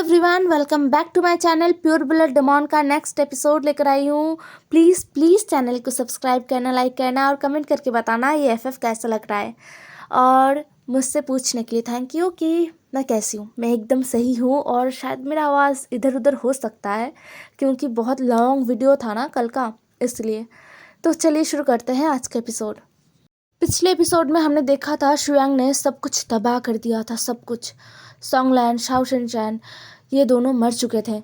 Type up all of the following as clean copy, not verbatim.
Everyone, welcome back to my channel pure blood demon का next episode लेकर आई हूँ। प्लीज़ प्लीज़ चैनल को सब्सक्राइब करना, लाइक करना और कमेंट करके बताना ये एफएफ कैसा लग रहा है। और मुझसे पूछने के लिए थैंक यू कि मैं कैसी हूँ। मैं एकदम सही हूँ और शायद मेरा आवाज़ इधर उधर हो सकता है क्योंकि बहुत लॉन्ग वीडियो था ना कल का, इसलिए। तो चलिए शुरू करते हैं आज का एपिसोड। पिछले एपिसोड में हमने देखा था शुयांग ने सब कुछ तबाह कर दिया था, सब कुछ। सॉन्गलैंड, शाओ शिनचैन ये दोनों मर चुके थे।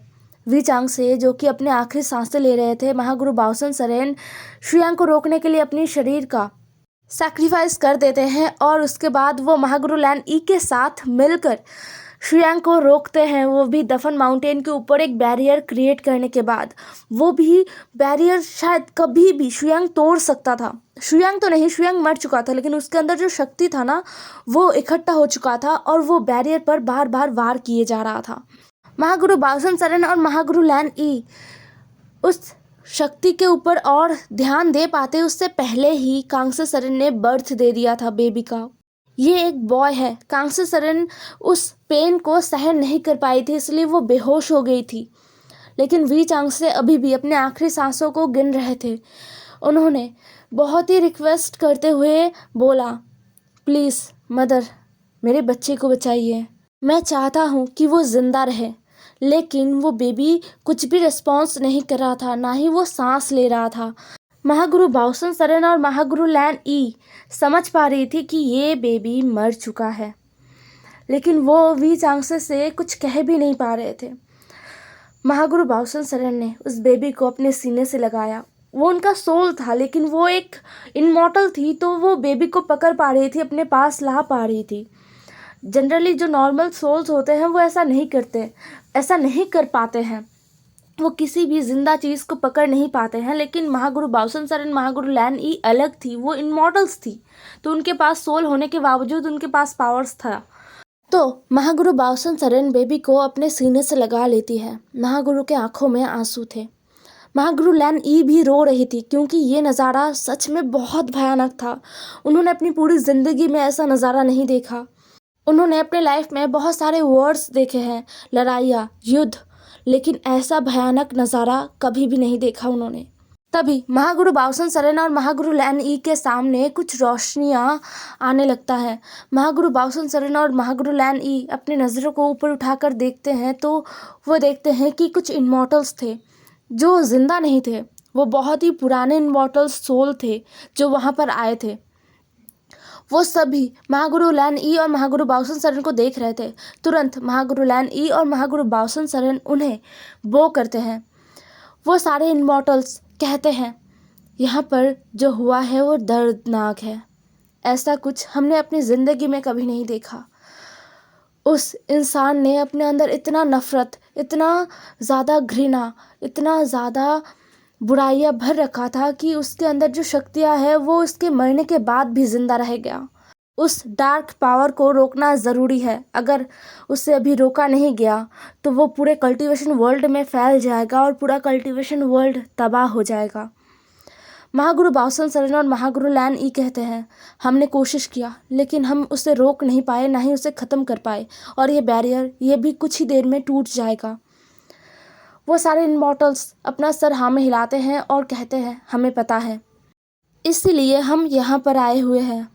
वी चांग से जो कि अपने आखिरी सांसें ले रहे थे, महागुरु बाओसन सरेन शुयांग को रोकने के लिए अपनी शरीर का सैक्रिफाइस कर देते हैं और उसके बाद वो महागुरु लैन ई के साथ मिलकर शुयांग को रोकते हैं। वो भी दफन माउंटेन के ऊपर एक बैरियर क्रिएट करने के बाद। वो भी बैरियर शायद कभी भी शुयांग तोड़ सकता था। शुयांग तो नहीं, शुयांग मर चुका था, लेकिन उसके अंदर जो शक्ति था ना वो इकट्ठा हो चुका था और वो बैरियर पर बार बार वार किए जा रहा था। महागुरु बाओसन सरेन और महागुरु लैन ई उस शक्ति के ऊपर और ध्यान दे पाते उससे पहले ही कांगसे सरेन ने बर्थ दे दिया था बेबी का। ये एक बॉय है। कांगसे सरेन उस पेन को सहन नहीं कर पाई थी, इसलिए वो बेहोश हो गई थी। लेकिन वी चांगसे अभी भी अपने आखिरी सांसों को गिन रहे थे। उन्होंने बहुत ही रिक्वेस्ट करते हुए बोला, प्लीज़ मदर, मेरे बच्चे को बचाइए। मैं चाहता हूँ कि वो ज़िंदा रहे। लेकिन वो बेबी कुछ भी रिस्पॉन्स नहीं कर रहा था, ना ही वो सांस ले रहा था। महागुरु बाओसन सरेन और महागुरु लैन ई समझ पा रही थी कि ये बेबी मर चुका है, लेकिन वो वी चांगसे से कुछ कह भी नहीं पा रहे थे। महागुरु बाओसन सरेन ने उस बेबी को अपने सीने से लगाया। वो उनका सोल था, लेकिन वो एक इनमॉर्टल थी, तो वो बेबी को पकड़ पा रही थी, अपने पास ला पा रही थी। जनरली जो नॉर्मल सोल्स होते हैं वो ऐसा नहीं करते, ऐसा नहीं कर पाते हैं। वो किसी भी जिंदा चीज़ को पकड़ नहीं पाते हैं। लेकिन महागुरु बाओसन सरेन, महागुरु लैन ई अलग थी। वो इनमॉर्टल्स थी, तो उनके पास सोल होने के बावजूद उनके पास पावर्स था। तो महागुरु बाओसन सरेन बेबी को अपने सीने से लगा लेती है। महागुरु के आंखों में आंसू थे। महागुरु लैन ई भी रो रही थी क्योंकि ये नज़ारा सच में बहुत भयानक था। उन्होंने अपनी पूरी ज़िंदगी में ऐसा नज़ारा नहीं देखा। उन्होंने अपने लाइफ में बहुत सारे वॉर्स देखे हैं, लड़ाइयाँ, युद्ध, लेकिन ऐसा भयानक नज़ारा कभी भी नहीं देखा उन्होंने। तभी महागुरु बाओसन सरेन और महागुरु लैन ई के सामने कुछ रोशनियाँ आने लगता है। महागुरु बाओसन सरेन और महागुरु लैन ई अपनी नज़रों को ऊपर उठाकर देखते हैं तो वो देखते हैं कि कुछ इनमॉर्टल्स थे जो ज़िंदा नहीं थे। वो बहुत ही पुराने इनमॉर्टल सोल थे जो वहाँ पर आए थे। वो सभी महागुरु लैन ई और महागुरु बाओसन सरेन को देख रहे थे। तुरंत महागुरु लैन ई और महागुरु बाओसन सरेन उन्हें बो करते हैं। वो सारे इनमॉर्टल्स कहते हैं, यहाँ पर जो हुआ है वो दर्दनाक है। ऐसा कुछ हमने अपनी ज़िंदगी में कभी नहीं देखा। उस इंसान ने अपने अंदर इतना नफ़रत, इतना ज़्यादा घृणा, इतना ज़्यादा बुराइयाँ भर रखा था कि उसके अंदर जो शक्तियाँ हैं वो उसके मरने के बाद भी ज़िंदा रह गया। उस डार्क पावर को रोकना ज़रूरी है। अगर उससे अभी रोका नहीं गया तो वो पूरे कल्टीवेशन वर्ल्ड में फैल जाएगा और पूरा कल्टीवेशन वर्ल्ड तबाह हो जाएगा। महागुरु बाओसन सरेन और महागुरु लैन ई कहते हैं, हमने कोशिश किया लेकिन हम उसे रोक नहीं पाए, ना ही उसे ख़त्म कर पाए, और ये बैरियर ये भी कुछ ही देर में टूट जाएगा। वो सारे इनमॉर्टल्स अपना सर हाँ में हिलाते हैं और कहते हैं, हमें पता है, इसीलिए हम यहाँ पर आए हुए हैं।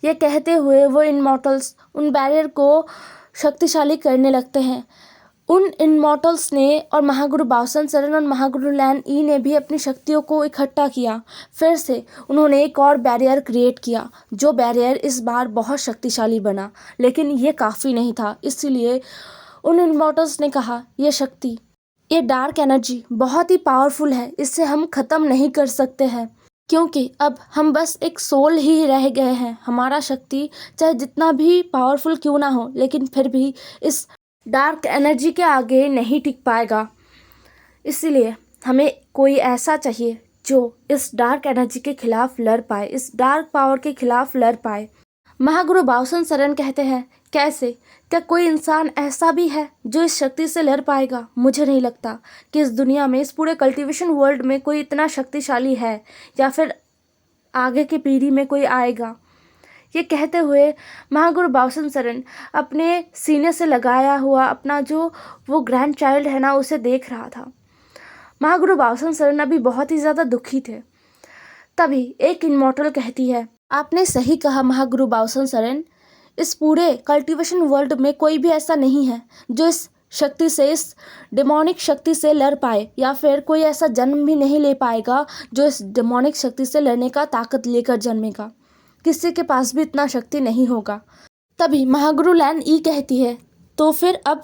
ये कहते हुए वो इनमॉर्टल्स उन बैरियर को शक्तिशाली करने लगते हैं। उन इनमॉर्टल्स ने और महागुरु बाओसन सरेन और महागुरु लैन ई ने भी अपनी शक्तियों को इकट्ठा किया। फिर से उन्होंने एक और बैरियर क्रिएट किया, जो बैरियर इस बार बहुत शक्तिशाली बना, लेकिन ये काफ़ी नहीं था। इसीलिए उन इनमॉर्टल्स ने कहा, ये शक्ति, ये डार्क एनर्जी बहुत ही पावरफुल है, इससे हम ख़त्म नहीं कर सकते हैं, क्योंकि अब हम बस एक सोल ही रह गए हैं। हमारा शक्ति चाहे जितना भी पावरफुल क्यों ना हो, लेकिन फिर भी इस डार्क एनर्जी के आगे नहीं टिक पाएगा। इसीलिए हमें कोई ऐसा चाहिए जो इस डार्क एनर्जी के खिलाफ लड़ पाए, इस डार्क पावर के खिलाफ लड़ पाए। महागुरु बाओसन सरेन कहते हैं, कैसे? क्या कोई इंसान ऐसा भी है जो इस शक्ति से लड़ पाएगा? मुझे नहीं लगता कि इस दुनिया में, इस पूरे कल्टीवेशन वर्ल्ड में कोई इतना शक्तिशाली है, या फिर आगे की पीढ़ी में कोई आएगा। ये कहते हुए महागुरु बाउसन सरन अपने सीने से लगाया हुआ अपना जो वो ग्रैंड चाइल्ड है ना उसे देख रहा था। महागुरु बाउसन सरन अभी बहुत ही ज़्यादा दुखी थे। तभी एक इमॉर्टल कहती है, आपने सही कहा महागुरु बाउसन सरन, इस पूरे कल्टीवेशन वर्ल्ड में कोई भी ऐसा नहीं है जो इस शक्ति से, इस डेमोनिक शक्ति से लड़ पाए, या फिर कोई ऐसा जन्म भी नहीं ले पाएगा जो इस डेमोनिक शक्ति से लड़ने का ताकत लेकर जन्मेगा। किसी के पास भी इतना शक्ति नहीं होगा। तभी महागुरु लैन ई कहती है, तो फिर अब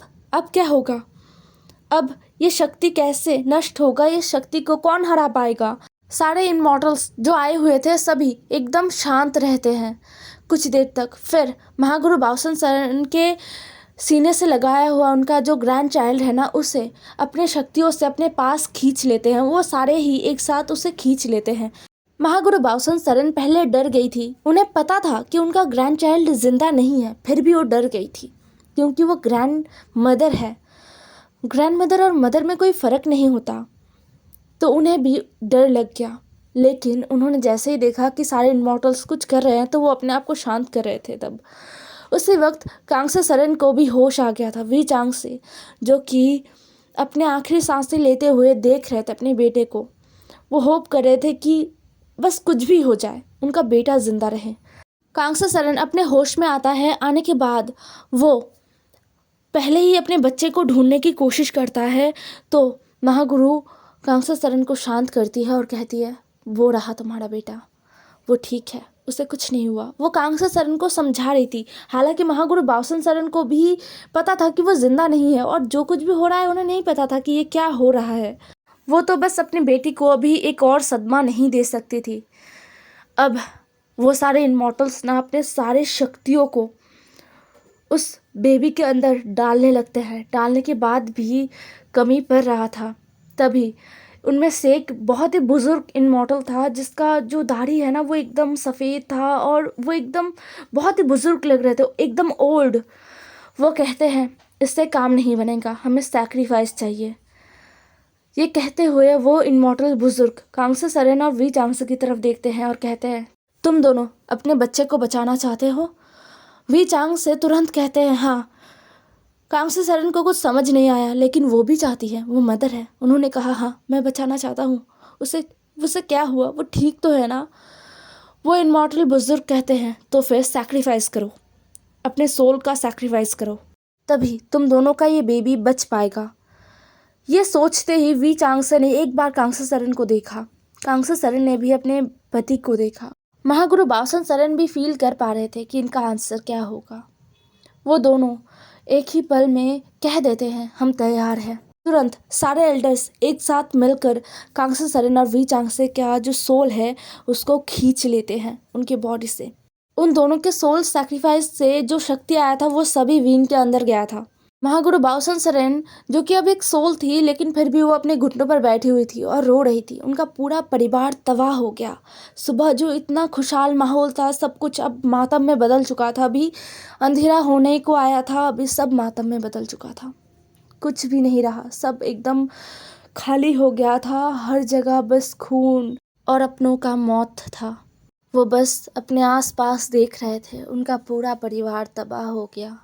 क्या होगा? अब ये शक्ति कैसे नष्ट होगा? ये शक्ति को कौन हरा पाएगा? सारे इमॉर्टल्स जो आए हुए थे सभी एकदम शांत रहते हैं कुछ देर तक। फिर महागुरु बाउसन सरन के सीने से लगाया हुआ उनका जो ग्रैंड चाइल्ड है ना उसे अपने शक्तियों से अपने पास खींच लेते हैं। वो सारे ही एक साथ उसे खींच लेते हैं। महागुरु बाउसन सरन पहले डर गई थी। उन्हें पता था कि उनका ग्रैंड चाइल्ड जिंदा नहीं है, फिर भी वो डर गई थी क्योंकि वो ग्रैंड मदर है। ग्रैंड मदर और मदर में कोई फ़र्क नहीं होता, तो उन्हें भी डर लग गया। लेकिन उन्होंने जैसे ही देखा कि सारे इमॉर्टल्स कुछ कर रहे हैं तो वो अपने आप को शांत कर रहे थे। तब उसी वक्त कांगसे सरन को भी होश आ गया था। वी चांग से, जो कि अपने आखिरी सांसें लेते हुए देख रहे थे अपने बेटे को। वो होप कर रहे थे कि बस कुछ भी हो जाए, उनका बेटा जिंदा रहे। कांगसे सरन अपने होश में आता है। आने के बाद वो पहले ही अपने बच्चे को ढूंढने की कोशिश करता है, तो महागुरु कांगसे सरन को शांत करती है और कहती है, वो रहा तुम्हारा बेटा, वो ठीक है, उसे कुछ नहीं हुआ। वो कांगसे सरन को समझा रही थी। हालांकि महागुरु बाउसन सरन को भी पता था कि वो जिंदा नहीं है और जो कुछ भी हो रहा है उन्हें नहीं पता था कि ये क्या हो रहा है। वो तो बस अपनी बेटी को अभी एक और सदमा नहीं दे सकती थी। अब वो सारे इमॉर्टल्स ना अपने सारे शक्तियों को उस बेबी के अंदर डालने लगते हैं। डालने के बाद भी कमी पड़ रहा था। तभी उनमें से एक बहुत ही बुज़ुर्ग इमॉर्टल था जिसका जो दाढ़ी है ना वो एकदम सफ़ेद था और वो एकदम बहुत ही बुज़ुर्ग लग रहे थे, एकदम ओल्ड। वो कहते हैं, इससे काम नहीं बनेगा, हमें सैक्रिफाइस चाहिए। ये कहते हुए वो इमॉर्टल बुज़ुर्ग कांगसे सरन और वी चांगसे की तरफ देखते हैं और कहते हैं, तुम दोनों अपने बच्चे को बचाना चाहते हो? वी चांगसे तुरंत कहते हैं, हाँ। कांगसे सरन को कुछ समझ नहीं आया, लेकिन वो भी चाहती है, वो मदर है। उन्होंने कहा, हाँ मैं बचाना चाहता हूँ, उसे क्या हुआ, वो ठीक तो है ना? वो इमॉर्टल बुजुर्ग कहते हैं, तो फिर सैक्रिफाइस करो, अपने सोल का सैक्रिफाइस करो, तभी तुम दोनों का ये बेबी बच पाएगा। ये सोचते ही वी चांगसे ने एक बार कांगसे सरन को देखा। कांगसे सरन ने भी अपने पति को देखा। महागुरु बाउसन सरन भी फील कर पा रहे थे कि इनका आंसर क्या होगा। वो दोनों एक ही पल में कह देते हैं, हम तैयार हैं। तुरंत सारे एल्डर्स एक साथ मिलकर कांगसे सरन और वी चांगसे का जो सोल है उसको खींच लेते हैं उनके बॉडी से। उन दोनों के सोल सैक्रिफाइस से जो शक्ति आया था वो सभी वीन के अंदर गया था। महागुरु बाउसन सरन जो कि अब एक सोल थी, लेकिन फिर भी वो अपने घुटनों पर बैठी हुई थी और रो रही थी। उनका पूरा परिवार तबाह हो गया। सुबह जो इतना खुशहाल माहौल था, सब कुछ अब मातम में बदल चुका था। अभी अंधेरा होने को आया था, अभी सब मातम में बदल चुका था। कुछ भी नहीं रहा, सब एकदम खाली हो गया था। हर जगह बस खून और अपनों का मौत था। वो बस अपने आसपास देख रहे थे। उनका पूरा परिवार तबाह हो गया।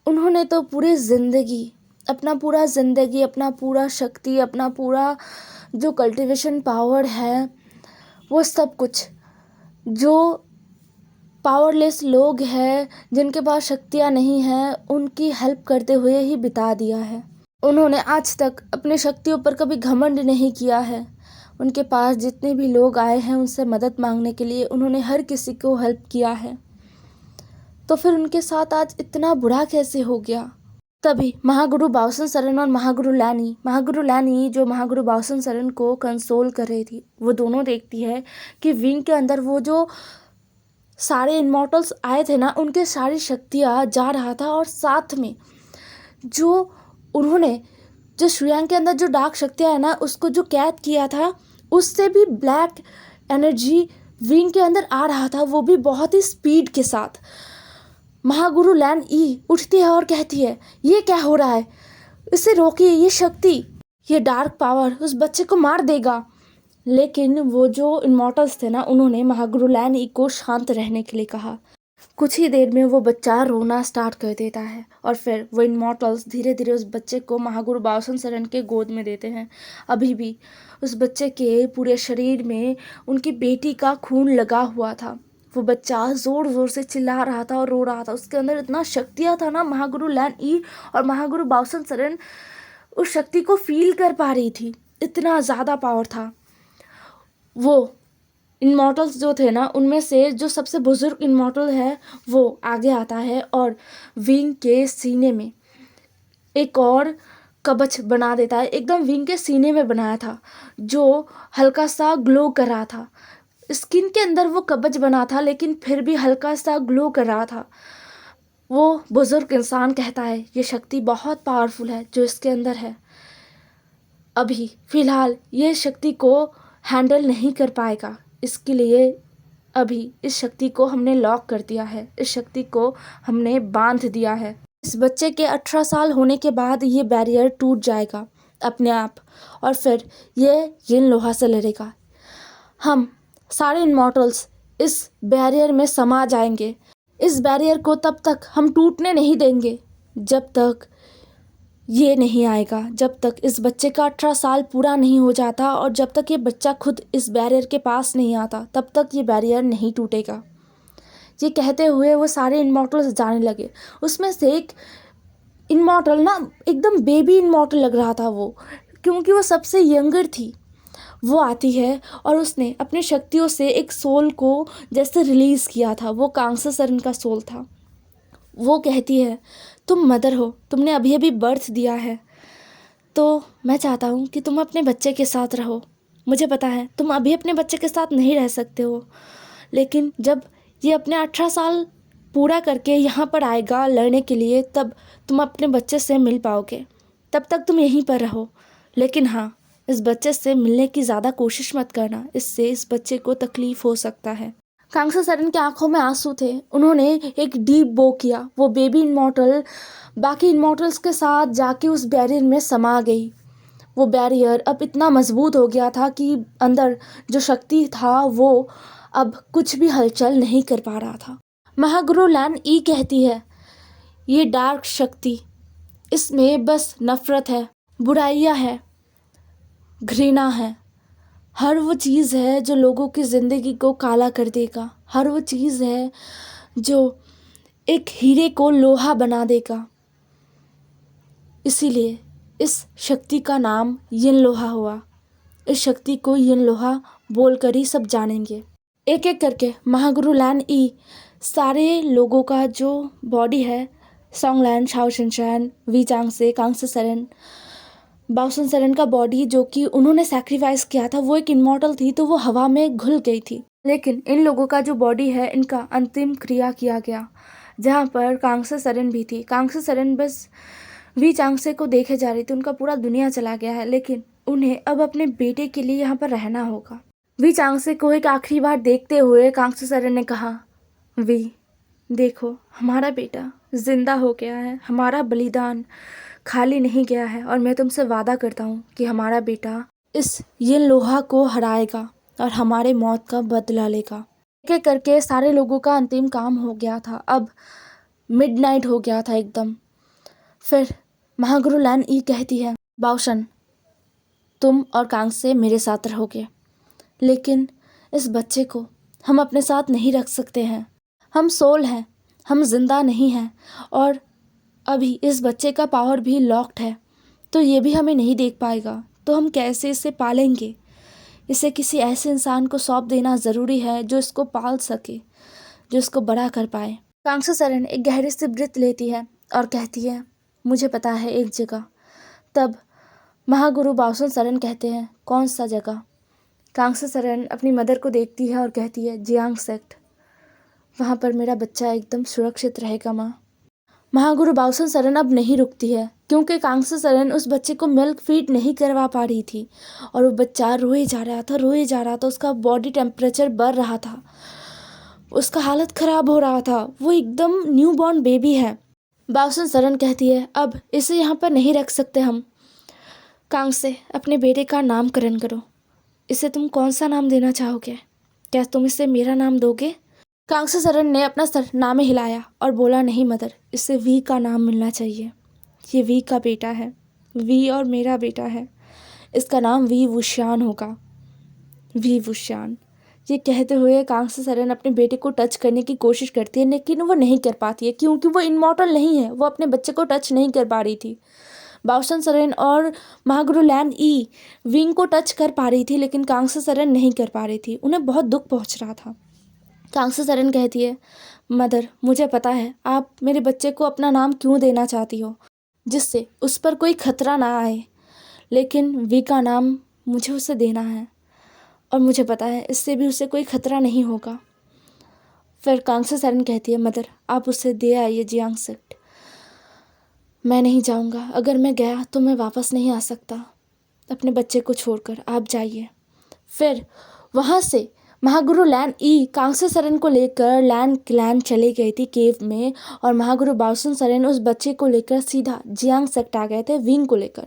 उन्होंने तो पूरी ज़िंदगी, अपना पूरा शक्ति, अपना पूरा जो कल्टीवेशन पावर है, वो सब कुछ जो पावरलेस लोग हैं जिनके पास शक्तियाँ नहीं हैं, उनकी हेल्प करते हुए ही बिता दिया है। उन्होंने आज तक अपनी शक्तियों पर कभी घमंड नहीं किया है। उनके पास जितने भी लोग आए हैं उनसे मदद मांगने के लिए उन्होंने हर किसी को हेल्प किया है। तो फिर उनके साथ आज इतना बुरा कैसे हो गया? तभी महागुरु बाउसन सरन और महागुरु लैनी जो महागुरु बाउसन सरन को कंसोल कर रही थी, वो दोनों देखती है कि विंग के अंदर वो जो सारे इमॉर्टल्स आए थे ना, उनके सारी शक्तियाँ जा रहा था। और साथ में जो उन्होंने जो श्रेयांग के अंदर जो डार्क शक्तियाँ है ना, उसको जो कैद किया था, उससे भी ब्लैक एनर्जी विंग के अंदर आ रहा था, वो भी बहुत ही स्पीड के साथ। महागुरु लैन ई उठती है और कहती है, ये क्या हो रहा है? इसे रोकिए, ये शक्ति, ये डार्क पावर उस बच्चे को मार देगा। लेकिन वो जो इमॉर्टल्स थे ना, उन्होंने महागुरु लैन ई को शांत रहने के लिए कहा। कुछ ही देर में वो बच्चा रोना स्टार्ट कर देता है और फिर वो इमॉर्टल्स धीरे धीरे उस बच्चे को महागुरु बाओसन शरण के गोद में देते हैं। अभी भी उस बच्चे के पूरे शरीर में उनकी बेटी का खून लगा हुआ था। वो बच्चा ज़ोर ज़ोर से चिल्ला रहा था और रो रहा था। उसके अंदर इतना शक्तियाँ था ना, महागुरु लैन ई और महागुरु बाओसन शरण उस शक्ति को फील कर पा रही थी। इतना ज़्यादा पावर था। वो इमॉर्टल्स जो थे ना, उनमें से जो सबसे बुजुर्ग इमॉर्टल है वो आगे आता है और विंग के सीने में एक और कवच बना देता है। एकदम विंग के सीने में बनाया था, जो हल्का सा ग्लो कर रहा था। स्किन के अंदर वो कवच बना था, लेकिन फिर भी हल्का सा ग्लो कर रहा था। वो बुजुर्ग इंसान कहता है ये शक्ति बहुत पावरफुल है जो इसके अंदर है। अभी फ़िलहाल ये शक्ति को हैंडल नहीं कर पाएगा, इसके लिए अभी इस शक्ति को हमने लॉक कर दिया है, इस शक्ति को हमने बांध दिया है। इस बच्चे के 18 साल होने के बाद ये बैरियर टूट जाएगा अपने आप और फिर ये यिन लोहा से लड़ेगा। हम सारे इमॉर्टल्स इस बैरियर में समा जाएंगे। इस बैरियर को तब तक हम टूटने नहीं देंगे जब तक ये नहीं आएगा, जब तक इस बच्चे का 18 साल पूरा नहीं हो जाता और जब तक ये बच्चा खुद इस बैरियर के पास नहीं आता, तब तक ये बैरियर नहीं टूटेगा। ये कहते हुए वो सारे इमॉर्टल्स जाने लगे। उसमें से एक इमॉर्टल ना एकदम बेबी इमॉर्टल लग रहा था वो, क्योंकि वो सबसे यंगर थी। वो आती है और उसने अपने शक्तियों से एक सोल को जैसे रिलीज़ किया था। वो कांग्सा सरन का सोल था। वो कहती है तुम मदर हो, तुमने अभी अभी बर्थ दिया है, तो मैं चाहता हूँ कि तुम अपने बच्चे के साथ रहो। मुझे पता है तुम अभी अपने बच्चे के साथ नहीं रह सकते हो, लेकिन जब ये अपने 18 साल पूरा करके यहाँ पर आएगा लड़ने के लिए, तब तुम अपने बच्चे से मिल पाओगे। तब तक तुम यहीं पर रहो, लेकिन हाँ, इस बच्चे से मिलने की ज़्यादा कोशिश मत करना, इससे इस बच्चे को तकलीफ़ हो सकता है। कांग्सा सरन की आंखों में आंसू थे। उन्होंने एक डीप बो किया। वो बेबी इमॉर्टल बाकी इमॉर्टल्स के साथ जाके उस बैरियर में समा गई। वो बैरियर अब इतना मजबूत हो गया था कि अंदर जो शक्ति था वो अब कुछ भी हलचल नहीं कर पा रहा था। महागुरु लैन ई कहती है ये डार्क शक्ति, इसमें बस नफ़रत है, बुराइयां है, घृणा है। हर वो चीज़ है जो लोगों की ज़िंदगी को काला कर देगा। हर वो चीज़ है जो एक हीरे को लोहा बना देगा। इसीलिए इस शक्ति का नाम यिन लोहा हुआ। इस शक्ति को यिन लोहा बोलकर ही सब जानेंगे। एक एक करके महागुरु लैन ई सारे लोगों का जो बॉडी है, सोंगलैन, शाओ शिनचैन, वी चांगसे, कांग्सा सरन, बाओसन सरन का बॉडी जो कि उन्होंने सैक्रिफाइस किया था, वो एक इमॉर्टल थी, तो वो हवा में घुल गई थी। लेकिन इन लोगों का जो बॉडी है, इनका अंतिम क्रिया किया गया, जहाँ पर कांग्सा सरन भी थी। कांग्सा सरन बस वी चांगसे को देखे जा रही थी। उनका पूरा दुनिया चला गया है, लेकिन उन्हें अब अपने बेटे के लिए यहाँ पर रहना होगा। वी चांगसे को एक आखिरी बार देखते हुए कांग्सा सरन ने कहा, वी देखो, हमारा बेटा जिंदा हो गया है, हमारा बलिदान खाली नहीं गया है, और मैं तुमसे वादा करता हूँ कि हमारा बेटा इस यिन लोहा को हराएगा और हमारे मौत का बदला लेगा। एक एक करके सारे लोगों का अंतिम काम हो गया था। अब मिडनाइट हो गया था एकदम। फिर महागुरु लैन ई कहती है, बाओशन, तुम और कांग्से मेरे साथ रहोगे, लेकिन इस बच्चे को हम अपने साथ नहीं रख सकते हैं। हम सोल हैं, हम जिंदा नहीं हैं, और अभी इस बच्चे का पावर भी लॉक्ड है, तो ये भी हमें नहीं देख पाएगा। तो हम कैसे इसे पालेंगे? इसे किसी ऐसे इंसान को सौंप देना ज़रूरी है जो इसको पाल सके, जो इसको बड़ा कर पाए। कांग्सा सरन एक गहरी सी ब्रीथ लेती है और कहती है, मुझे पता है एक जगह। तब महागुरु बाओसन सरन कहते हैं, कौन सा जगह? कांग्सा सरन अपनी मदर को देखती है और कहती है, जियांग सेक्ट, वहाँ पर मेरा बच्चा एकदम सुरक्षित रहेगा माँ। महागुरु बाओसन सरन अब नहीं रुकती है, क्योंकि कांग्सा सरन उस बच्चे को मिल्क फीड नहीं करवा पा रही थी और वो बच्चा रोए जा रहा था, रोए जा रहा था। उसका बॉडी टेम्परेचर बढ़ रहा था, उसका हालत ख़राब हो रहा था। वो एकदम न्यू बॉर्न बेबी है। बाओसन सरन कहती है, अब इसे यहाँ पर नहीं रख सकते हम। कांग्से, अपने बेटे का नामकरण करो, इसे तुम कौन सा नाम देना चाहोगे? क्या तुम इसे मेरा नाम दोगे? कांग्से सरन ने अपना सर ना में हिलाया और बोला, नहीं मदर, इसे वी का नाम मिलना चाहिए। ये वी का बेटा है, वी और मेरा बेटा है। इसका नाम वी वुशियान होगा, वी वुशियान। ये कहते हुए कांग्से सरन अपने बेटे को टच करने की कोशिश करती है, लेकिन वो नहीं कर पाती है क्योंकि वो इमॉर्टल नहीं है। वो अपने बच्चे को टच नहीं कर पा रही थी। बाओसन सरन और महागुरु लैन ई विंग को टच कर पा रही थी, लेकिन कांग्से सरन नहीं कर पा रही थी। उन्हें बहुत दुख पहुंच रहा था। कांग्से सरन कहती है, मदर, मुझे पता है आप मेरे बच्चे को अपना नाम क्यों देना चाहती हो, जिससे उस पर कोई खतरा ना आए, लेकिन वी का नाम मुझे उसे देना है और मुझे पता है इससे भी उसे कोई खतरा नहीं होगा। फिर कांग्से सरन कहती है, मदर, आप उसे दे आइए जियांग सेक्ट। मैं नहीं जाऊंगा। अगर मैं गया तो मैं वापस नहीं आ सकता अपने बच्चे को छोड़कर। आप जाइए। फिर वहाँ से महागुरु लैन ई कांग्से सरन को लेकर लैन क्लैन चले गई थी केव में, और महागुरु बाओसन सरन उस बच्चे को लेकर सीधा जियांग सेक्ट आ गए थे विंग को लेकर।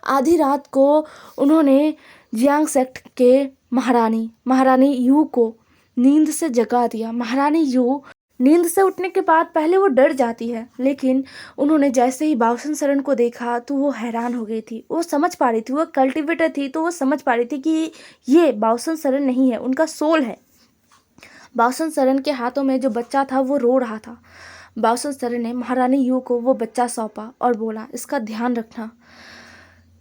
आधी रात को उन्होंने जियांग सेक्ट के महारानी यू को नींद से जगा दिया। महारानी यू नींद से उठने के बाद पहले वो डर जाती है, लेकिन उन्होंने जैसे ही बाओसन सरन को देखा तो वो हैरान हो गई थी। वो समझ पा रही थी, वो कल्टिवेटर थी, तो वो समझ पा रही थी कि ये बाओसन सरन नहीं है, उनका सोल है। बाओसन सरन के हाथों में जो बच्चा था वो रो रहा था। बाओसन सरन ने महारानी यू को वो बच्चा सौंपा और बोला, इसका ध्यान रखना,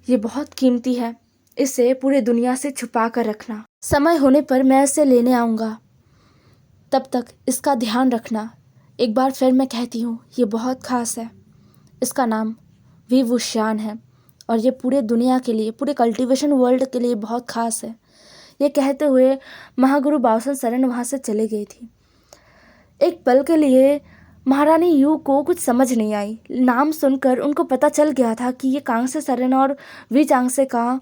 ये बहुत कीमती है, इसे पूरे दुनिया से छुपा कर रखना। समय होने पर मैं इसे लेने आऊँगा, तब तक इसका ध्यान रखना। एक बार फिर मैं कहती हूँ, ये बहुत ख़ास है। इसका नाम वी वुशियान है और ये पूरे दुनिया के लिए, पूरे कल्टीवेशन वर्ल्ड के लिए बहुत ख़ास है। ये कहते हुए महागुरु बाओसन सरन वहाँ से चले गई थी। एक पल के लिए महारानी यू को कुछ समझ नहीं आई। नाम सुनकर उनको पता चल गया था कि ये कांग्से सरन और वी चांगसे का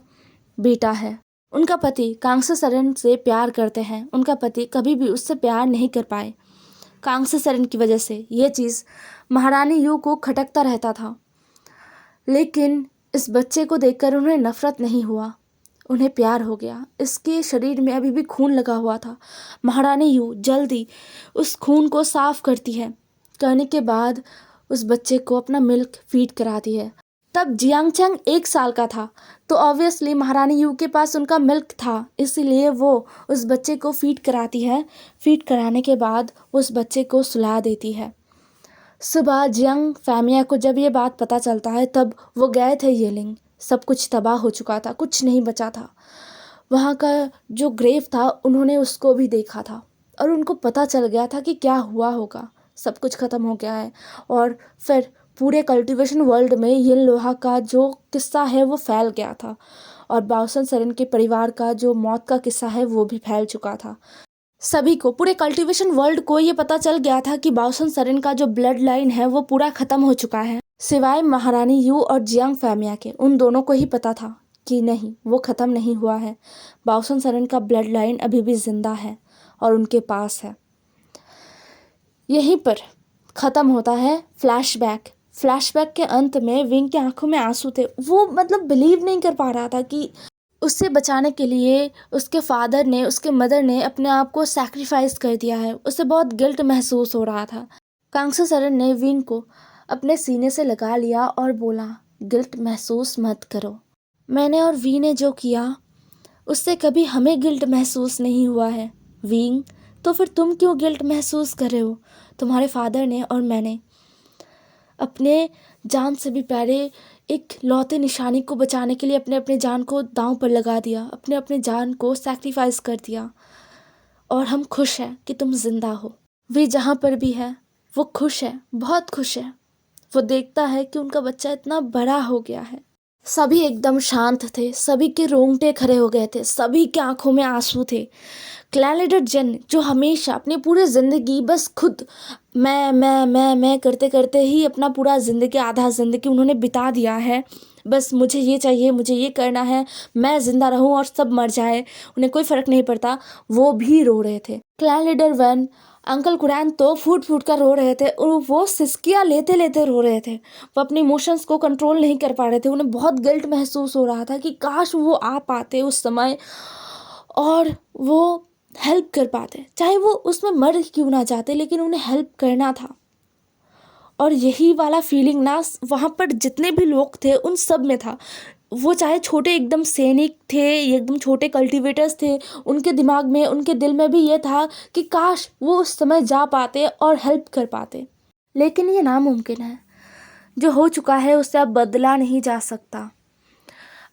बेटा है। उनका पति कांग्से सरन से प्यार करते हैं। उनका पति कभी भी उससे प्यार नहीं कर पाए। कांग्से सरन की वजह से ये चीज़ महारानी यू को खटकता रहता था, लेकिन इस बच्चे को देखकर उन्हें नफरत नहीं हुआ, उन्हें प्यार हो गया। इसके शरीर में अभी भी खून लगा हुआ था। महारानी यू जल्दी उस खून को साफ करती है। करने के बाद उस बच्चे को अपना मिल्क फीड कराती है। तब जियांगचैंग 1 साल का था, तो ऑब्वियसली महारानी यू के पास उनका मिल्क था, इसीलिए वो उस बच्चे को फीड कराती है। फीड कराने के बाद उस बच्चे को सुला देती है। सुबह जियांग फैमिया को जब ये बात पता चलता है, तब वो गए थे येलिंग। सब कुछ तबाह हो चुका था, कुछ नहीं बचा था। वहाँ का जो ग्रेव था उन्होंने उसको भी देखा था और उनको पता चल गया था कि क्या हुआ होगा। सब कुछ ख़त्म हो गया है और फिर पूरे कल्टीवेशन वर्ल्ड में ये लोहा का जो किस्सा है वो फैल गया था और बाओसन सरन के परिवार का जो मौत का किस्सा है वो भी फैल चुका था। सभी को, पूरे कल्टीवेशन वर्ल्ड को ये पता चल गया था कि बाओसन सरन का जो ब्लड लाइन है वो पूरा ख़त्म हो चुका है, सिवाय महारानी यू और जियांग फैमिया के। उन दोनों को ही पता था कि नहीं, वो ख़त्म नहीं हुआ है। बाओसन सरन का ब्लड लाइन अभी भी ज़िंदा है और उनके पास है। यहीं पर ख़त्म होता है फ्लैशबैक के अंत में विंग की आंखों में आंसू थे। वो मतलब बिलीव नहीं कर पा रहा था कि उससे बचाने के लिए उसके फादर ने, उसके मदर ने अपने आप को सैक्रिफाइस कर दिया है। उसे बहुत गिल्ट महसूस हो रहा था। कांग्से सरन ने विंग को अपने सीने से लगा लिया और बोला, गिल्ट महसूस मत करो। मैंने और वी ने जो किया उससे कभी हमें गिल्ट महसूस नहीं हुआ है। विंग, तो फिर तुम क्यों गिल्ट महसूस कर रहे हो? तुम्हारे फादर ने और मैंने अपने जान से भी प्यारे एक लौते निशानी को बचाने के लिए अपने अपने जान को दांव पर लगा दिया, अपने अपने जान को सैक्रिफाइस कर दिया, और हम खुश हैं कि तुम जिंदा हो। वे जहाँ पर भी है वो खुश है, बहुत खुश है। वो देखता है कि उनका बच्चा इतना बड़ा हो गया है। सभी एकदम शांत थे, सभी के रोंगटे खड़े हो गए थे, सभी की आंखों में आंसू थे। क्लैन लीडर जिन, जो हमेशा अपनी पूरी ज़िंदगी बस खुद मैं करते करते ही अपना पूरा ज़िंदगी, आधा ज़िंदगी उन्होंने बिता दिया है, बस मुझे ये चाहिए, मुझे ये करना है, मैं ज़िंदा रहूं और सब मर जाए, उन्हें कोई फ़र्क नहीं पड़ता, वो भी रो रहे थे। Clan leader one, uncle Curran तो फूट फूट कर रो रहे थे और वो सिसकियाँ लेते लेते रो रहे थे। वो अपने इमोशंस को कंट्रोल नहीं कर पा रहे थे। उन्हें बहुत गिल्ट महसूस हो रहा था कि काश वो आ पाते उस समय और वो हेल्प कर पाते, चाहे वो उसमें मर क्यों ना जाते, लेकिन उन्हें हेल्प करना था। और यही वाला फीलिंग ना वहाँ पर जितने भी लोग थे उन सब में था। वो चाहे छोटे एकदम सैनिक थे, एकदम छोटे कल्टीवेटर्स थे, उनके दिमाग में, उनके दिल में भी ये था कि काश वो उस समय जा पाते और हेल्प कर पाते। लेकिन ये नामुमकिन है। जो हो चुका है उससे अब बदला नहीं जा सकता।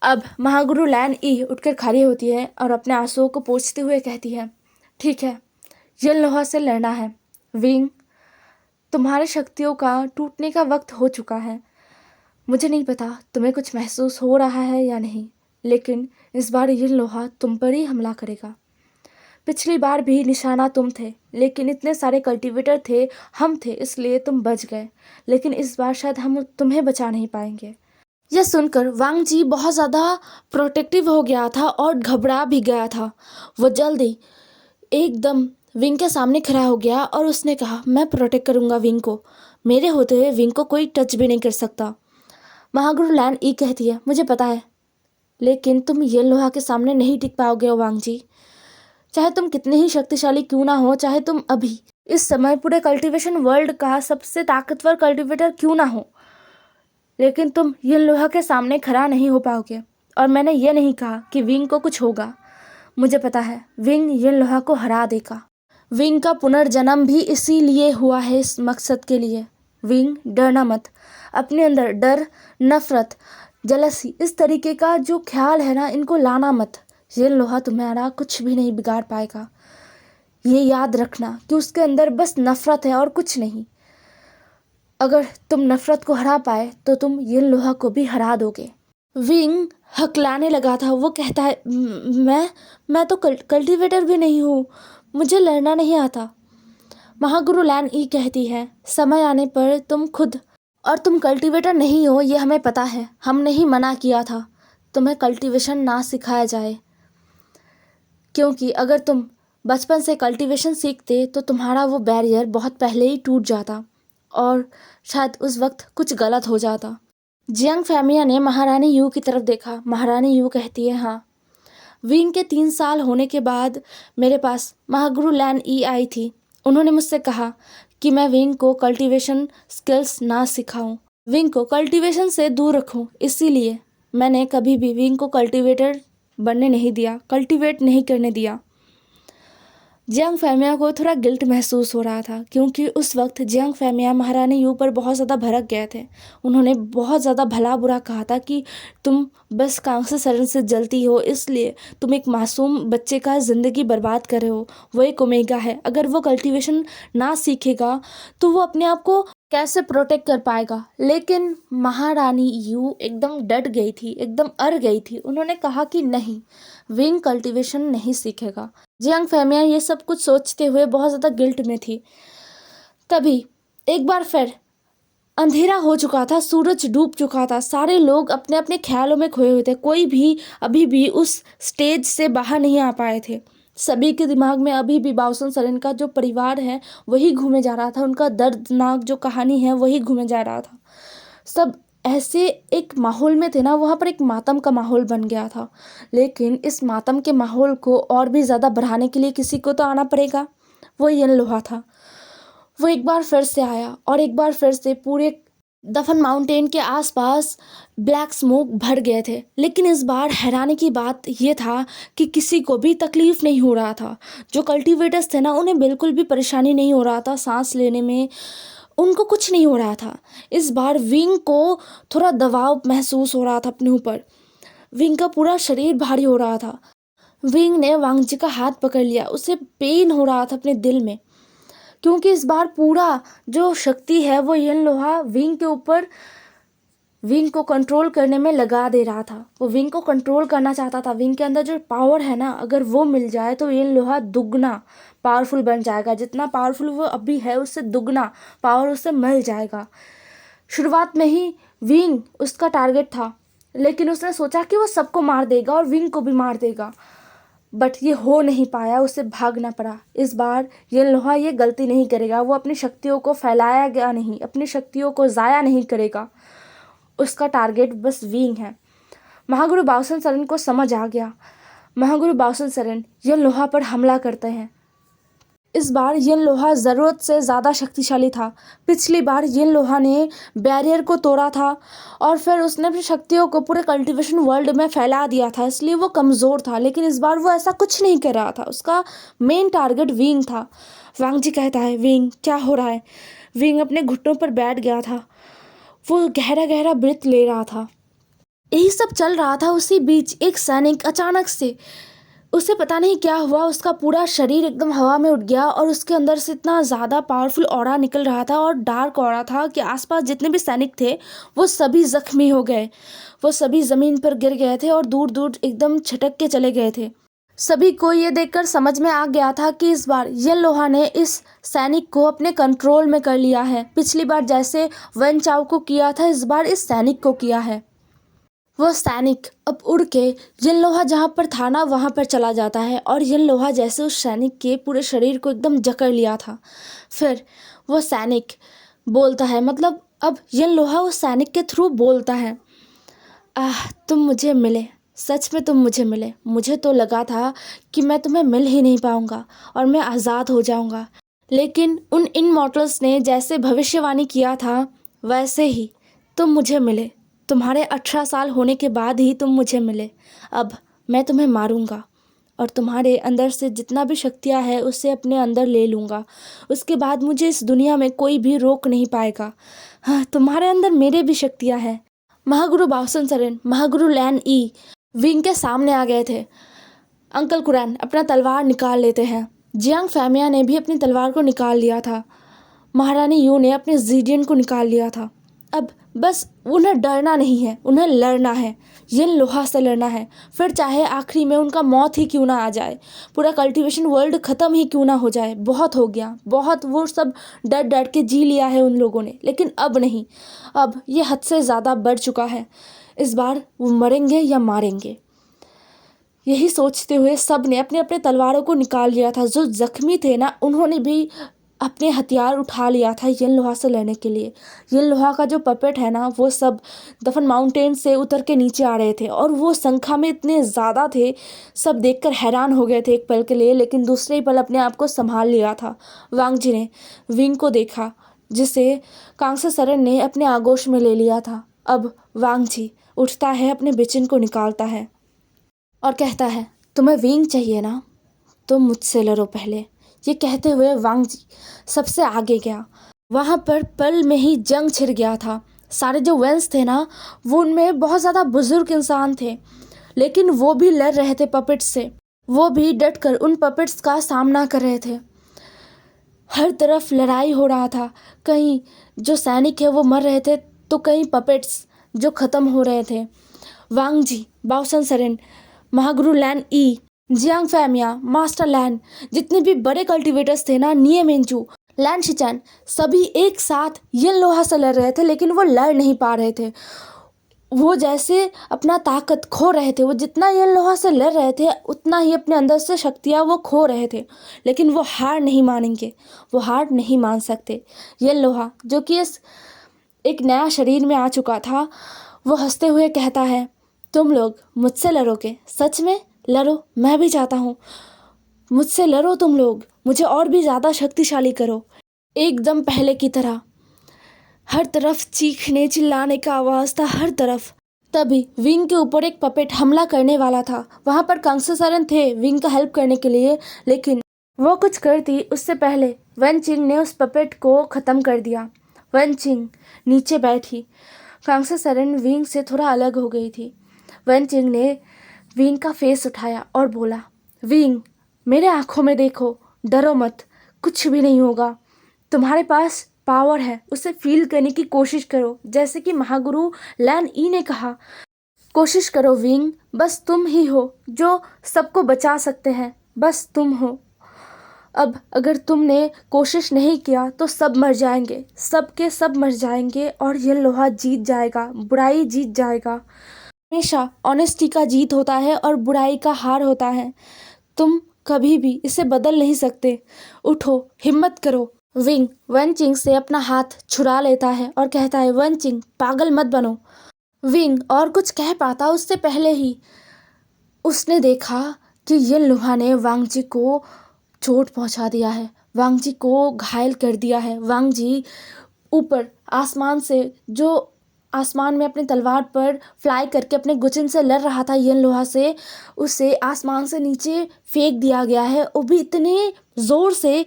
अब महागुरु लैन ई उठकर खड़ी होती है और अपने आंसुओं को पोंछते हुए कहती है, ठीक है, यिनलुआ से लड़ना है। विंग, तुम्हारे शक्तियों का टूटने का वक्त हो चुका है। मुझे नहीं पता तुम्हें कुछ महसूस हो रहा है या नहीं, लेकिन इस बार यिनलुआ तुम पर ही हमला करेगा। पिछली बार भी निशाना तुम थे, लेकिन इतने सारे कल्टीवेटर थे, हम थे, इसलिए तुम बच गए। लेकिन इस बार शायद हम तुम्हें बचा नहीं पाएंगे। यह सुनकर वांग जी बहुत ज़्यादा प्रोटेक्टिव हो गया था और घबरा भी गया था। वो जल्दी एकदम विंग के सामने खड़ा हो गया और उसने कहा, मैं प्रोटेक्ट करूँगा विंग को। मेरे होते हुए विंग को कोई टच भी नहीं कर सकता। महागुरु लैन ई कहती है, मुझे पता है, लेकिन तुम यिनलुआ के सामने नहीं टिक पाओगे वांग जी। चाहे तुम कितने ही शक्तिशाली क्यों ना हो, चाहे तुम अभी इस समय पूरे कल्टीवेशन वर्ल्ड का सबसे ताकतवर कल्टीवेटर क्यों ना हो, लेकिन तुम यिनलुआ के सामने खड़ा नहीं हो पाओगे। और मैंने ये नहीं कहा कि विंग को कुछ होगा। मुझे पता है विंग यिनलुआ को हरा देगा। विंग का पुनर्जन्म भी इसीलिए हुआ है, इस मकसद के लिए। विंग, डरना मत। अपने अंदर डर, नफरत, जलसी, इस तरीके का जो ख्याल है ना, इनको लाना मत। यिनलुआ तुम्हारा कुछ भी नहीं बिगाड़ पाएगा। ये याद रखना कि उसके अंदर बस नफरत है और कुछ नहीं। अगर तुम नफरत को हरा पाए तो तुम यिनलुआ को भी हरा दोगे। विंग हकलाने लगा था। वो कहता है, मैं तो कल्टीवेटर भी नहीं हूँ, मुझे लड़ना नहीं आता। महागुरु लैन ई कहती है, समय आने पर तुम खुद, और तुम कल्टीवेटर नहीं हो ये हमें पता है, हमने ही मना किया था तुम्हें कल्टीवेशन ना सिखाया जाए, क्योंकि अगर तुम बचपन से कल्टीवेशन सीखते तो तुम्हारा वो बैरियर बहुत पहले ही टूट जाता और शायद उस वक्त कुछ गलत हो जाता। जियांग फैमिया ने महारानी यू की तरफ देखा। महारानी यू कहती है, हाँ, विंग के 3 साल होने के बाद मेरे पास महागुरु लैन ई आई थी। उन्होंने मुझसे कहा कि मैं विंग को कल्टीवेशन स्किल्स ना सिखाऊं, विंग को कल्टीवेशन से दूर रखूं। इसीलिए मैंने कभी भी विंग को कल्टीवेटर बनने नहीं दिया, कल्टीवेट नहीं करने दिया। जियांग फैमिया को थोड़ा गिल्ट महसूस हो रहा था, क्योंकि उस वक्त जियांग फैमिया महारानी यू पर बहुत ज़्यादा भड़क गए थे। उन्होंने बहुत ज़्यादा भला बुरा कहा था कि तुम बस कांस्य शरण से जलती हो, इसलिए तुम एक मासूम बच्चे का ज़िंदगी बर्बाद कर रहे हो। वो एक ओमेगा है, अगर वो कल्टीवेशन ना सीखेगा तो वो अपने आप को कैसे प्रोटेक्ट कर पाएगा। लेकिन महारानी यू एकदम डट गई थी, एकदम अड़ गई थी। उन्होंने कहा कि नहीं, विंग कल्टीवेशन नहीं सीखेगा। जियांग फैमिया ये सब कुछ सोचते हुए बहुत ज़्यादा गिल्ट में थी। तभी एक बार फिर अंधेरा हो चुका था, सूरज डूब चुका था, सारे लोग अपने अपने ख्यालों में खोए हुए थे। कोई भी अभी भी उस स्टेज से बाहर नहीं आ पाए थे। सभी के दिमाग में अभी भी बाओसन सरेन का जो परिवार है वही घूमे जा रहा था, उनका दर्दनाक जो कहानी है वही घूमे जा रहा था। सब ऐसे एक माहौल में थे ना, वहाँ पर एक मातम का माहौल बन गया था। लेकिन इस मातम के माहौल को और भी ज़्यादा बढ़ाने के लिए किसी को तो आना पड़ेगा। वो यिनलुआ था। वो एक बार फिर से आया और एक बार फिर से पूरे दफन माउंटेन के आसपास ब्लैक स्मोक भर गए थे। लेकिन इस बार हैरानी की बात यह था कि किसी को भी तकलीफ नहीं हो रहा था। जो कल्टीवेटर्स थे ना, उन्हें बिल्कुल भी परेशानी नहीं हो रहा था सांस लेने में, उनको कुछ नहीं हो रहा था। इस बार विंग को थोड़ा दबाव महसूस हो रहा था अपने ऊपर। विंग का पूरा शरीर भारी हो रहा था। विंग ने वांग जी का हाथ पकड़ लिया। उसे पेन हो रहा था अपने दिल में, क्योंकि इस बार पूरा जो शक्ति है वो यिनलुआ विंग के ऊपर, विंग को कंट्रोल करने में लगा दे रहा था। वो विंग को कंट्रोल करना चाहता था। विंग के अंदर जो पावर है ना, अगर वो मिल जाए तो यिनलुआ दुगना पावरफुल बन जाएगा। जितना पावरफुल वो अभी है उससे दुगना पावर उससे मिल जाएगा। शुरुआत में ही विंग उसका टारगेट था, लेकिन उसने सोचा कि वो सबको मार देगा और विंग को भी मार देगा, बट ये हो नहीं पाया, उसे भागना पड़ा। इस बार यिनलुआ ये गलती नहीं करेगा। वो अपनी शक्तियों को फैलाया गया नहीं, अपनी शक्तियों को ज़ाया नहीं करेगा। उसका टारगेट बस विंग है। महागुरु बाओसन सरेन को समझ आ गया। महागुरु बाउसन सरन यन लोहा पर हमला करते हैं। इस बार यन लोहा ज़रूरत से ज़्यादा शक्तिशाली था। पिछली बार यन लोहा ने बैरियर को तोड़ा था और फिर उसने अपनी शक्तियों को पूरे कल्टीवेशन वर्ल्ड में फैला दिया था, इसलिए वो कमज़ोर था। लेकिन इस बार वो ऐसा कुछ नहीं कर रहा था। उसका मेन टारगेट विंग था। वांग जी कहता है, विंग क्या हो रहा है? विंग अपने घुटनों पर बैठ गया था। वो गहरा गहरा ब्रीथ ले रहा था। यही सब चल रहा था। उसी बीच एक सैनिक अचानक से, उसे पता नहीं क्या हुआ, उसका पूरा शरीर एकदम हवा में उठ गया और उसके अंदर से इतना ज़्यादा पावरफुल ऑरा निकल रहा था और डार्क ऑरा था कि आसपास जितने भी सैनिक थे वो सभी जख्मी हो गए। वो सभी ज़मीन पर गिर गए थे और दूर दूर एकदम छटक के चले गए थे। सभी को ये देखकर समझ में आ गया था कि इस बार यन लोहा ने इस सैनिक को अपने कंट्रोल में कर लिया है। पिछली बार जैसे वन चाओ को किया था, इस बार इस सैनिक को किया है। वह सैनिक अब उड़ के यन लोहा जहाँ पर था ना वहाँ पर चला जाता है और यन लोहा जैसे उस सैनिक के पूरे शरीर को एकदम जकड़ लिया था। फिर वह सैनिक बोलता है, मतलब अब यन लोहा उस सैनिक के थ्रू बोलता है, तुम मुझे मिले, सच में तुम मुझे मिले। मुझे तो लगा था कि मैं तुम्हें मिल ही नहीं पाऊँगा और मैं आज़ाद हो जाऊँगा, लेकिन उन इनमॉर्टल्स ने जैसे भविष्यवाणी किया था वैसे ही तुम मुझे मिले। तुम्हारे 18 साल होने के बाद ही तुम मुझे मिले। अब मैं तुम्हें मारूंगा और तुम्हारे अंदर से जितना भी शक्तियाँ है उसे अपने अंदर ले लूँगा। उसके बाद मुझे इस दुनिया में कोई भी रोक नहीं पाएगा। हाँ, तुम्हारे अंदर मेरे भी शक्तियाँ हैं। महागुरु बाउसन सरन, महागुरु लैन ई विंग के सामने आ गए थे। अंकल कुरैन अपना तलवार निकाल लेते हैं। जियांग फैमिया ने भी अपनी तलवार को निकाल लिया था। महारानी यू ने अपने जीडियन को निकाल लिया था। अब बस उन्हें डरना नहीं है, उन्हें लड़ना है। यन लोहा से लड़ना है। फिर चाहे आखिरी में उनका मौत ही क्यों ना आ जाए, पूरा कल्टीवेशन वर्ल्ड ख़त्म ही क्यों ना हो जाए। बहुत हो गया, बहुत वो सब डर डर के जी लिया है उन लोगों ने, लेकिन अब नहीं। अब ये हद से ज़्यादा बढ़ चुका है। इस बार वो मरेंगे या मारेंगे, यही सोचते हुए सब ने अपने अपने तलवारों को निकाल लिया था। जो जख्मी थे ना, उन्होंने भी अपने हथियार उठा लिया था यन लोहा से लड़ने के लिए। यन लोहा का जो पपेट है ना, वो सब दफन माउंटेन से उतर के नीचे आ रहे थे और वो संख्या में इतने ज़्यादा थे, सब देखकर हैरान हो गए थे एक पल के लिए, लेकिन दूसरे ही पल अपने आप को संभाल लिया था। वांग जी ने विंग को देखा, जिसे कांगसा सरन ने अपने आगोश में ले लिया था। अब वांग जी उठता है, अपने बिचिन को निकालता है और कहता है, तुम्हें विंग चाहिए ना, तुम मुझसे लड़ो पहले। ये कहते हुए वांग जी सबसे आगे गया। वहाँ पर पल में ही जंग छिड़ गया था। सारे जो वेंस थे ना, वो उनमें बहुत ज़्यादा बुजुर्ग इंसान थे, लेकिन वो भी लड़ रहे थे पपेट्स से। वो भी डट कर उन पपेट्स का सामना कर रहे थे। हर तरफ लड़ाई हो रहा था। कहीं जो सैनिक है वो मर रहे थे, तो कहीं पपेट्स जो ख़त्म हो रहे थे। वांग जी, बाउसन सरन, महागुरु लैन ई, जियांग फैमिया, मास्टर लैन, जितने भी बड़े कल्टीवेटर्स थे ना, निये मेंचू, लैन शिचैन, सभी एक साथ यन लोहा से लड़ रहे थे, लेकिन वो लड़ नहीं पा रहे थे। वो जैसे अपना ताकत खो रहे थे। वो जितना यन लोहा से लड़ रहे थे, उतना ही अपने अंदर से शक्तियाँ वो खो रहे थे, लेकिन वो हार नहीं मानेंगे, वो हार नहीं मान सकते। यन लोहा जो कि इस एक नया शरीर में आ चुका था, वो हंसते हुए कहता है, तुम लोग मुझसे लड़ोगे? सच में लड़ो, मैं भी चाहता हूँ। मुझसे लड़ो तुम लोग, मुझे और भी ज़्यादा शक्तिशाली करो, एकदम पहले की तरह। हर तरफ चीखने चिल्लाने का आवाज़ था, हर तरफ। तभी विंग के ऊपर एक पपेट हमला करने वाला था। वहाँ पर कांगसा सरन थे विंग का हेल्प करने के लिए, लेकिन वो कुछ करती उससे पहले वन चिंग ने उस पपेट को ख़त्म कर दिया। वन चिंग नीचे बैठी। कांगसा सरन विंग से थोड़ा अलग हो गई थी। वन चिंग ने विंग का फेस उठाया और बोला, विंग, मेरे आँखों में देखो, डरो मत, कुछ भी नहीं होगा। तुम्हारे पास पावर है, उसे फील करने की कोशिश करो, जैसे कि महागुरु लैन ई ने कहा। कोशिश करो विंग, बस तुम ही हो जो सबको बचा सकते हैं, बस तुम हो। अब अगर तुमने कोशिश नहीं किया तो सब मर जाएंगे, सब के सब मर जाएंगे और ये लोहा जीत जाएगा, बुराई जीत जाएगा। हमेशा ऑनेस्टी का जीत होता है और बुराई का हार होता है। तुम कभी भी इसे बदल नहीं सकते। उठो, हिम्मत करो। विंग वन चिंग से अपना हाथ छुड़ा लेता है और कहता है, वन चिंग, पागल मत बनो। विंग और कुछ कह पाता उससे पहले ही उसने देखा कि ये लोहा ने वांग जी को चोट पहुंचा दिया है, वांग जी को घायल कर दिया है। वांग जी ऊपर आसमान से जो आसमान में अपनी तलवार पर फ्लाई करके अपने गुचिन से लड़ रहा था यन लोहा से, उसे आसमान से नीचे फेंक दिया गया है, वो भी इतने ज़ोर से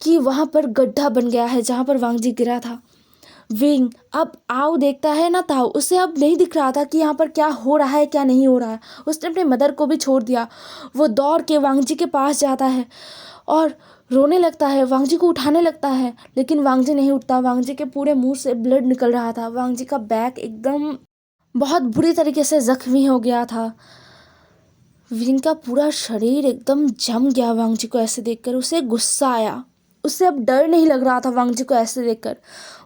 कि वहाँ पर गड्ढा बन गया है जहाँ पर वांग जी गिरा था। विंग अब आओ देखता है ना ताओ, उसे अब नहीं दिख रहा था कि यहाँ पर क्या हो रहा है क्या नहीं हो रहा है। उसने अपने मदर को भी छोड़ दिया। वो दौड़ के वांग जी के पास जाता है और रोने लगता है, वांग जी को उठाने लगता है, लेकिन वांग जी नहीं उठता। वांग जी के पूरे मुंह से ब्लड निकल रहा था। वांग जी का बैक एकदम बहुत बुरी तरीके से जख्मी हो गया था। विंग का पूरा शरीर एकदम जम गया वांग जी को ऐसे देखकर। उसे गुस्सा आया, उसे अब डर नहीं लग रहा था वांग जी को ऐसे देखकर।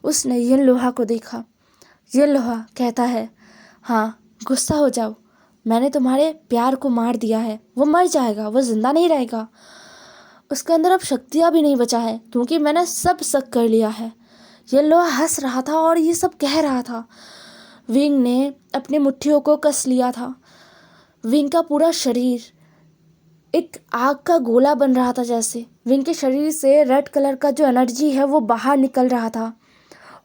उसने यन लोहा को देखा। यन लोहा कहता है, हाँ गुस्सा हो जाओ, मैंने तुम्हारे प्यार को मार दिया है, वो मर जाएगा, वो जिंदा नहीं रहेगा। उसके अंदर अब शक्तियाँ भी नहीं बचा है क्योंकि मैंने सब शक कर लिया है। यन लोहा हंस रहा था और ये सब कह रहा था। विंग ने अपनी मुट्ठियों को कस लिया था। विंग का पूरा शरीर एक आग का गोला बन रहा था जैसे। विंग के शरीर से रेड कलर का जो एनर्जी है वो बाहर निकल रहा था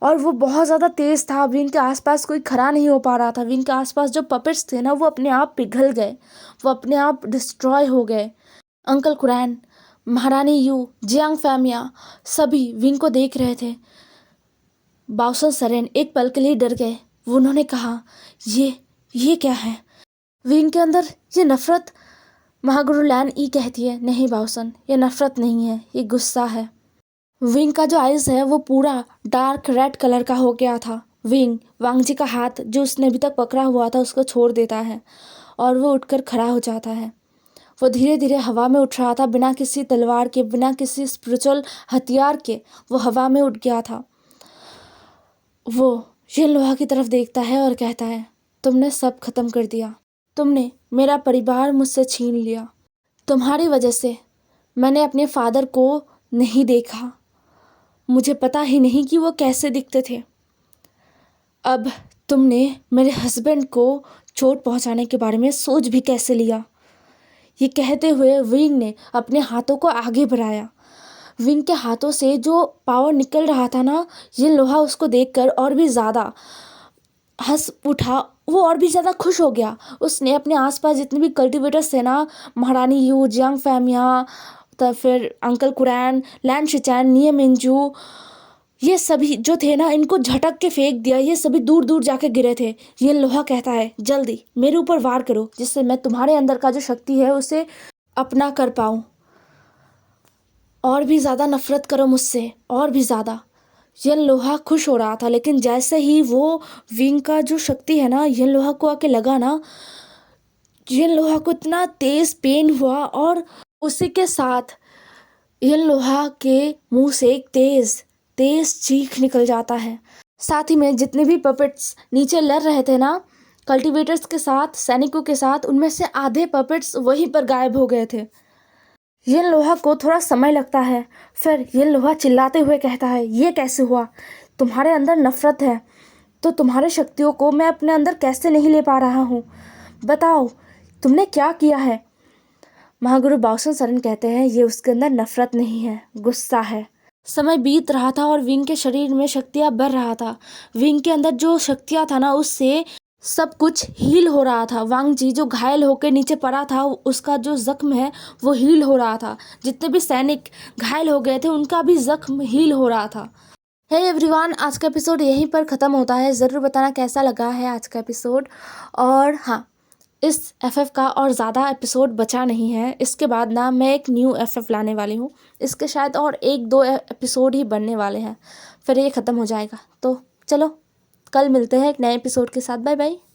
और वो बहुत ज़्यादा तेज़ था। विंग के आसपास कोई खड़ा नहीं हो पा रहा था। विंग के आसपास जो पपेट्स थे ना वो अपने आप पिघल गए, वो अपने आप डिस्ट्रॉय हो गए। अंकल कुरैन, महारानी यू, जियांग फैमिया सभी विंग को देख रहे थे। बाउसन सरेन एक पल के लिए डर गए। वो उन्होंने कहा, ये क्या है? विंग के अंदर ये नफ़रत। महागुरु लैन ई कहती है, नहीं बाउसन, ये नफ़रत नहीं है, ये गुस्सा है। विंग का जो आइज़ है वो पूरा डार्क रेड कलर का हो गया था। विंग वांग जी का हाथ जो उसने अभी तक पकड़ा हुआ था उसको छोड़ देता है और वो उठकर खड़ा हो जाता है। वो धीरे धीरे हवा में उठ रहा था, बिना किसी तलवार के, बिना किसी स्पिरिचुअल हथियार के वो हवा में उठ गया था। वो ये लोहा की तरफ देखता है और कहता है, तुमने सब खत्म कर दिया, तुमने मेरा परिवार मुझसे छीन लिया। तुम्हारी वजह से मैंने अपने फादर को नहीं देखा, मुझे पता ही नहीं कि वो कैसे दिखते थे। अब तुमने मेरे हस्बैंड को चोट पहुंचाने के बारे में सोच भी कैसे लिया? ये कहते हुए विंग ने अपने हाथों को आगे बढ़ाया। विंग के हाथों से जो पावर निकल रहा था ना, ये लोहा उसको देखकर और भी ज़्यादा हंस उठा। वो और भी ज़्यादा खुश हो गया। उसने अपने आसपास जितने भी कल्टिवेटर्स थे ना, महारानी यू, जियांग फैमिया, तो फिर अंकल कुरैन, लैन शिचैन, निये मिंजू, ये सभी जो थे ना, इनको झटक के फेंक दिया। ये सभी दूर दूर जाके गिरे थे। ये लोहा कहता है, जल्दी मेरे ऊपर वार करो जिससे मैं तुम्हारे अंदर का जो शक्ति है उसे अपना कर पाऊँ। और भी ज़्यादा नफ़रत करो मुझसे, और भी ज़्यादा। यन लोहा खुश हो रहा था, लेकिन जैसे ही वो विंग का जो शक्ति है ना यन लोहा को आके लगा ना, यन लोहा को इतना तेज़ पेन हुआ और उसी के साथ यन लोहा के मुंह से एक तेज़ तेज़ चीख निकल जाता है। साथ ही में जितने भी पपेट्स नीचे लड़ रहे थे ना कल्टीवेटर्स के साथ, सैनिकों के साथ, उनमें से आधे पपेट्स वहीं पर गायब हो गए थे। यन लोहा को थोड़ा समय लगता है, फिर यन लोहा चिल्लाते हुए कहता है, ये कैसे हुआ? तुम्हारे अंदर नफ़रत है तो तुम्हारे शक्तियों को मैं अपने अंदर कैसे नहीं ले पा रहा हूँ? बताओ तुमने क्या किया है? महागुरु बाउसन सरन कहते हैं, ये उसके अंदर नफ़रत नहीं है, गुस्सा है। समय बीत रहा था और विंग के शरीर में शक्तियाँ बढ़ रहा था। विंग के अंदर जो शक्तियाँ था ना उससे सब कुछ हील हो रहा था। वांग जी जो घायल होकर नीचे पड़ा था उसका जो जख्म है वो हील हो रहा था। जितने भी सैनिक घायल हो गए थे उनका भी जख्म हील हो रहा था। हे एवरीवन, आज का एपिसोड यहीं पर ख़त्म होता है। ज़रूर बताना कैसा लगा है आज का एपिसोड। और हाँ, इस एफएफ का और ज़्यादा एपिसोड बचा नहीं है। इसके बाद ना मैं एक न्यू एफएफ लाने वाली हूँ। इसके शायद और 1-2 एपिसोड ही बनने वाले हैं, फिर ये ख़त्म हो जाएगा। तो चलो कल मिलते हैं एक नए एपिसोड के साथ। Bye bye.